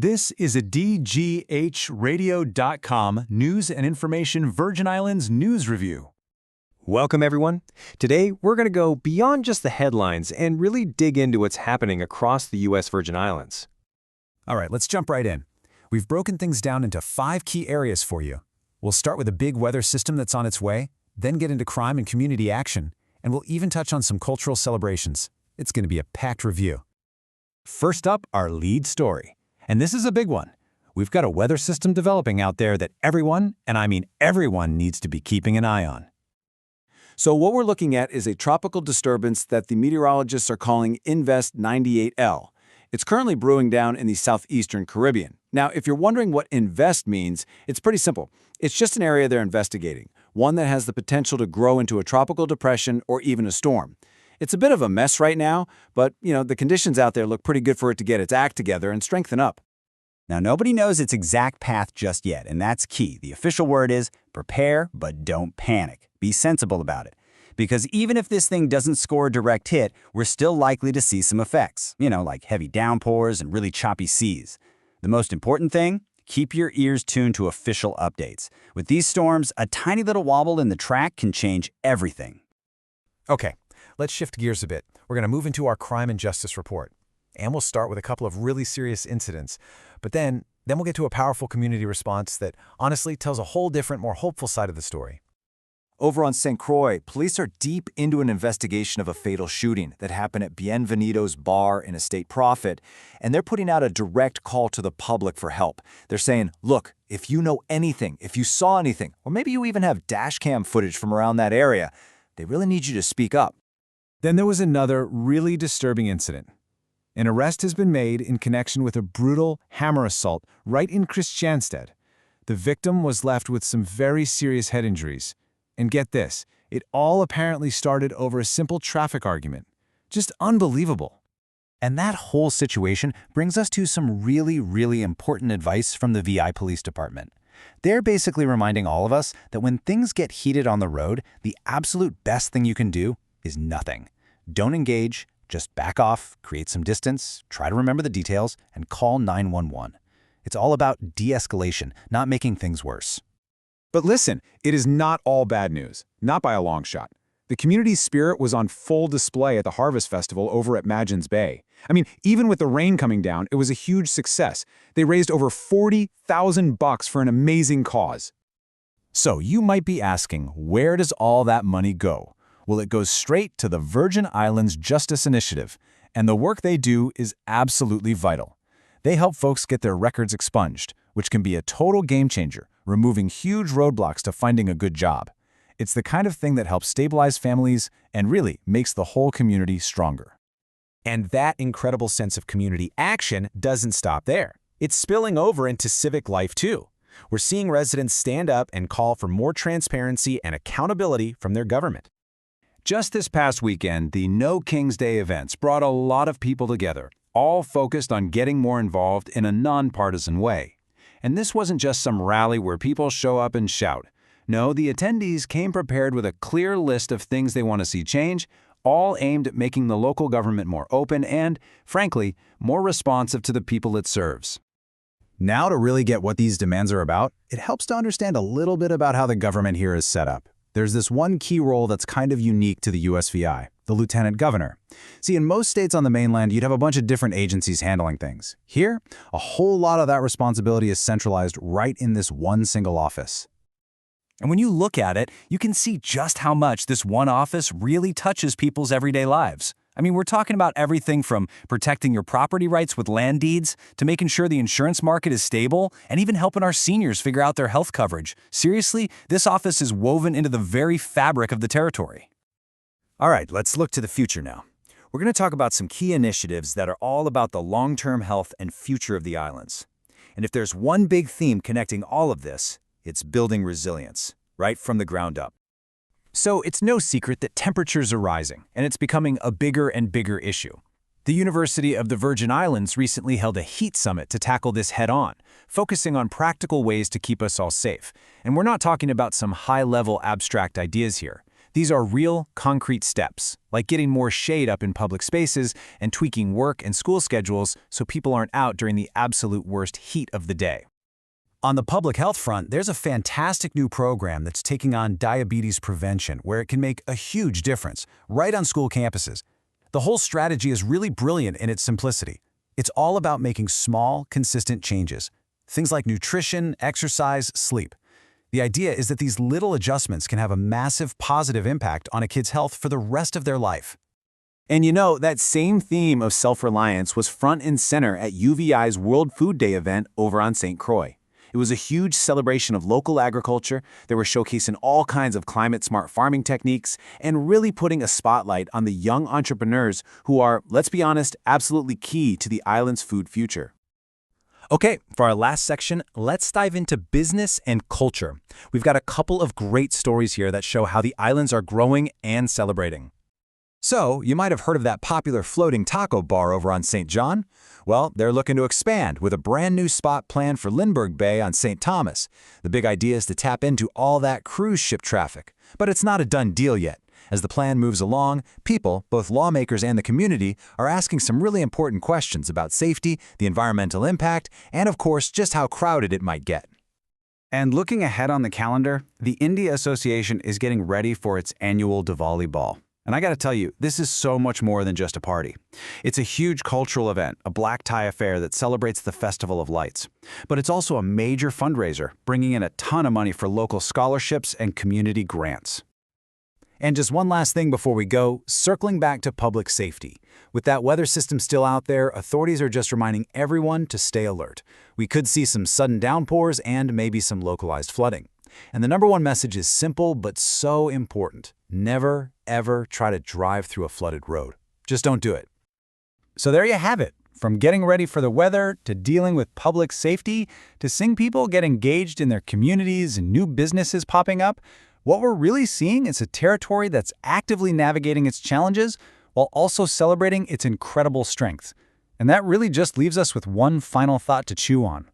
This is a DGHradio.com news and information Virgin Islands news review. Welcome, everyone. Today, we're going to go beyond just the headlines and really dig into what's happening across the U.S. Virgin Islands. All right, let's jump right in. We've broken things down into 5 key areas for you. We'll start with a big weather system that's on its way, then get into crime and community action, and we'll even touch on some cultural celebrations. It's going to be a packed review. First up, our lead story. And this is a big one. We've got a weather system developing out there that everyone, and I mean everyone, needs to be keeping an eye on. So what we're looking at is a tropical disturbance that the meteorologists are calling Invest 98L. It's currently brewing down in the southeastern Caribbean. Now, if you're wondering what Invest means, it's pretty simple. It's just an area they're investigating, one that has the potential to grow into a tropical depression or even a storm. It's a bit of a mess right now, but, the conditions out there look pretty good for it to get its act together and strengthen up. Now, nobody knows its exact path just yet, and that's key. The official word is prepare, but don't panic. Be sensible about it. Because even if this thing doesn't score a direct hit, we're still likely to see some effects, like heavy downpours and really choppy seas. The most important thing? Keep your ears tuned to official updates. With these storms, a tiny little wobble in the track can change everything. Okay, let's shift gears a bit. We're going to move into our crime and justice report. And we'll start with a couple of really serious incidents. But then we'll get to a powerful community response that honestly tells a whole different, more hopeful side of the story. Over on St. Croix, police are deep into an investigation of a fatal shooting that happened at Bienvenido's bar in Estate Profit, and they're putting out a direct call to the public for help. They're saying, look, if you know anything, if you saw anything, or maybe you even have dash cam footage from around that area, they really need you to speak up. Then there was another really disturbing incident. An arrest has been made in connection with a brutal hammer assault right in Christiansted. The victim was left with some very serious head injuries. And get this, it all apparently started over a simple traffic argument. Just unbelievable. And that whole situation brings us to some really, really important advice from the VI Police Department. They're basically reminding all of us that when things get heated on the road, the absolute best thing you can do is nothing. Don't engage, just back off, create some distance, try to remember the details, and call 911. It's all about de-escalation, not making things worse. But listen, it is not all bad news, not by a long shot. The community's spirit was on full display at the Harvest Festival over at Magens Bay. I mean, even with the rain coming down, it was a huge success. They raised over $40,000 for an amazing cause. So you might be asking, where does all that money go? Well, it goes straight to the Virgin Islands Justice Initiative, and the work they do is absolutely vital. They help folks get their records expunged, which can be a total game changer, removing huge roadblocks to finding a good job. It's the kind of thing that helps stabilize families and really makes the whole community stronger. And that incredible sense of community action doesn't stop there. It's spilling over into civic life, too. We're seeing residents stand up and call for more transparency and accountability from their government. Just this past weekend, the No King's Day events brought a lot of people together, all focused on getting more involved in a nonpartisan way. And this wasn't just some rally where people show up and shout. No, the attendees came prepared with a clear list of things they want to see change, all aimed at making the local government more open and, frankly, more responsive to the people it serves. Now, to really get what these demands are about, it helps to understand a little bit about how the government here is set up. There's this one key role that's kind of unique to the USVI, the Lieutenant Governor. See, in most states on the mainland, you'd have a bunch of different agencies handling things. Here, a whole lot of that responsibility is centralized right in this one single office. And when you look at it, you can see just how much this one office really touches people's everyday lives. I mean, we're talking about everything from protecting your property rights with land deeds to making sure the insurance market is stable and even helping our seniors figure out their health coverage. Seriously, this office is woven into the very fabric of the territory. All right, let's look to the future now. We're going to talk about some key initiatives that are all about the long-term health and future of the islands. And if there's one big theme connecting all of this, it's building resilience, right from the ground up. So it's no secret that temperatures are rising, and it's becoming a bigger and bigger issue. The University of the Virgin Islands recently held a heat summit to tackle this head-on, focusing on practical ways to keep us all safe. And we're not talking about some high-level abstract ideas here. These are real, concrete steps, like getting more shade up in public spaces and tweaking work and school schedules so people aren't out during the absolute worst heat of the day. On the public health front, there's a fantastic new program that's taking on diabetes prevention where it can make a huge difference, right on school campuses. The whole strategy is really brilliant in its simplicity. It's all about making small, consistent changes. Things like nutrition, exercise, sleep. The idea is that these little adjustments can have a massive positive impact on a kid's health for the rest of their life. And you know, that same theme of self-reliance was front and center at UVI's World Food Day event over on St. Croix. It was a huge celebration of local agriculture. They were showcasing all kinds of climate-smart farming techniques and really putting a spotlight on the young entrepreneurs who are, let's be honest, absolutely key to the island's food future. Okay, for our last section, let's dive into business and culture. We've got a couple of great stories here that show how the islands are growing and celebrating. So, you might have heard of that popular floating taco bar over on St. John? Well, they're looking to expand with a brand new spot planned for Lindbergh Bay on St. Thomas. The big idea is to tap into all that cruise ship traffic. But it's not a done deal yet. As the plan moves along, people, both lawmakers and the community, are asking some really important questions about safety, the environmental impact, and of course, just how crowded it might get. And looking ahead on the calendar, the India Association is getting ready for its annual Diwali Ball. And I gotta tell you, this is so much more than just a party. It's a huge cultural event, a black tie affair that celebrates the Festival of Lights. But it's also a major fundraiser, bringing in a ton of money for local scholarships and community grants. And just one last thing before we go, circling back to public safety. With that weather system still out there, authorities are just reminding everyone to stay alert. We could see some sudden downpours and maybe some localized flooding. And the number one message is simple but so important. Never, ever try to drive through a flooded road. Just don't do it. So there you have it. From getting ready for the weather, to dealing with public safety, to seeing people get engaged in their communities and new businesses popping up, what we're really seeing is a territory that's actively navigating its challenges while also celebrating its incredible strengths. And that really just leaves us with one final thought to chew on.